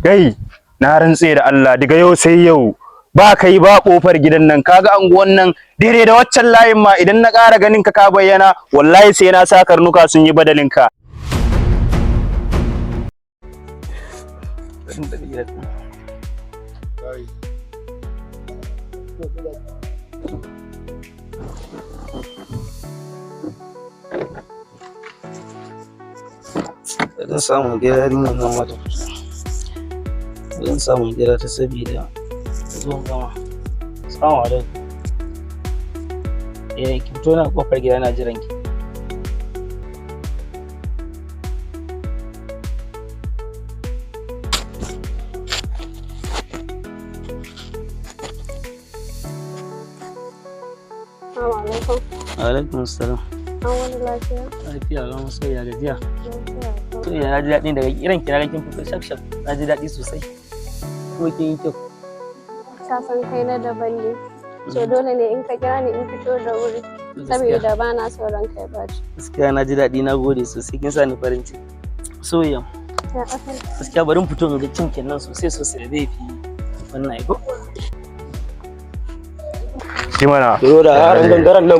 Kai, na rantse da Allah daga yau sai yau ba kai ba kofar gidan nan kaga anguwan nan daidai da waccan layin ma idan na ƙara ganin ka bayyana wallahi sai na sa karnuka sun yi badalin ka. Zan samu gida yarinyar nan mata zan samu gida ta sabida zuwan gama. Assalamu alaikum. Ki fito na kofar gida na jiran ki. Assalamu alaikum. Alaikum assalam. An wani lafiya? Lafiya ga musu ya gajiya. To ya ji daɗi daga kiran ki na kin fito shaf shaf. Na ji daɗi sosai. Kuma kin yi kyau. Ka san kai na daban ne. So dole ne in ka kira ni in fito da wuri. Saboda ba na son ranka ya baci. Gaskiya na ji daɗi, na gode sosai, kin sa ni farin ciki. Soyayya. Gaskiya bari mu fito mu ga cin kenan sosai sosai da zai fi wannan aiko. Kimana?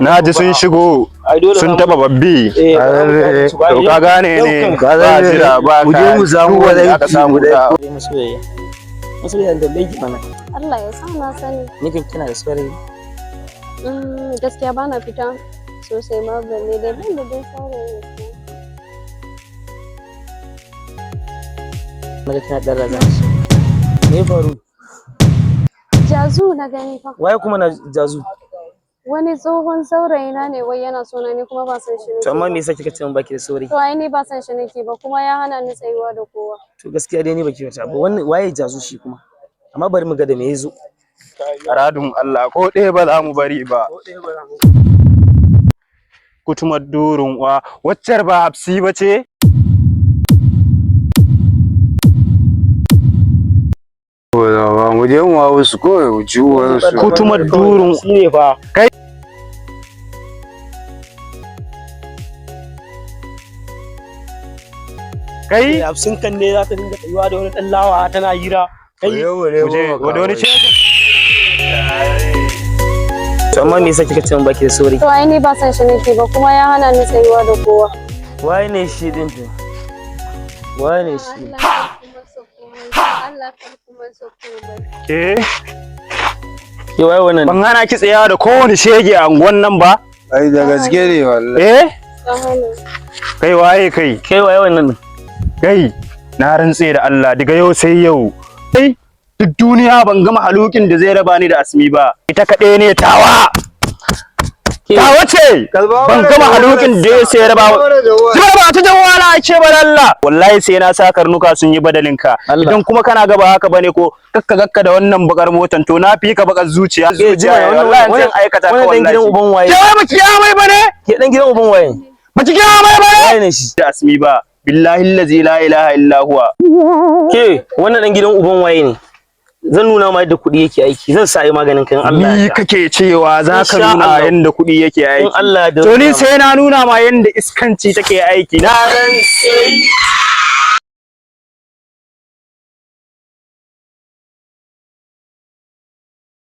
Na ji sun shigo sun taba babbi. To ka gane ne ba jira ba ka. Mu je mu samu wani aka samu da masoyayya. Masoyayya da laifi mana. Allah ya sa na sani. Ni kan kina da saurayi. Gaskiya ba na fita sosai ma balle dai ban da dai saurayi. Naga kina dan razan. Me faru? Jazu na gani fa. Waye kuma na Jazu? Wani tsohon saurayi na ne wai yana so na ni kuma ba san shi nake. To amma me yasa kika ce mun baki da saurayi? To ai ni ba san shi nake ba kuma ya hana ni tsayuwa da kowa. To gaskiya dai ni baki wata ba. Wannan waye Jazu shi kuma? Amma bari mu ga da me yazo. Aradun Allah ko ɗaya ba za mu bari ba. Kutumar durun wa waccar ba hafsi ba ce? Mu je mu hawo su kawai mu ci uwansu. Kutumar durun ne fa. Kai kai Hafsin kan ne za ta dinga tsayuwa da wani dan lawa tana hira. Kai wani ce to amma me yasa kika ce mun baki da saurayi? To ai ni ba san shi nake ba kuma ya hana ni tsayuwa da kowa. Waye ne shi din to? Waye ne shi? Allah kuma so ke Ke waye wannan? ban hana ki tsayawa da kowane shege a unguwan nan ba? Ai da gaske ne wallahi. Kai waye kai? Kai waye wannan? Kai, na rantse da Allah daga yau sai yau. Kai, duk duniya ban gama halukin da zai raba ni da Asmi ba. Ita kaɗai ne tawa. Tawa ce. Ban gama halukin da zai raba. Zuba ba ta jawala ce ba Allah. Wallahi sai na sa karnuka sun yi badalin ka. Idan kuma kana gaba haka bane ko gakka da wannan bakar motan to na fi ka bakar zuciya. Wallahi zan aikata ka wallahi. Wannan gidan uban waye? Ke wai baki ya mai bane? Ke dan gidan uban waye? Baki ya mai bane? Waye ne shi? Da Asmi ba. Billahi allazi la ilaha illa huwa. Ke wannan dan gidan uban waye ne? Zan nuna ma yadda kuɗi yake aiki. Zan sa ai maganin kan Allah. Ni kake cewa za ka nuna yadda kuɗi yake aiki. In Allah da to ni sai na nuna ma yadda iskanci take aiki. Na ran sai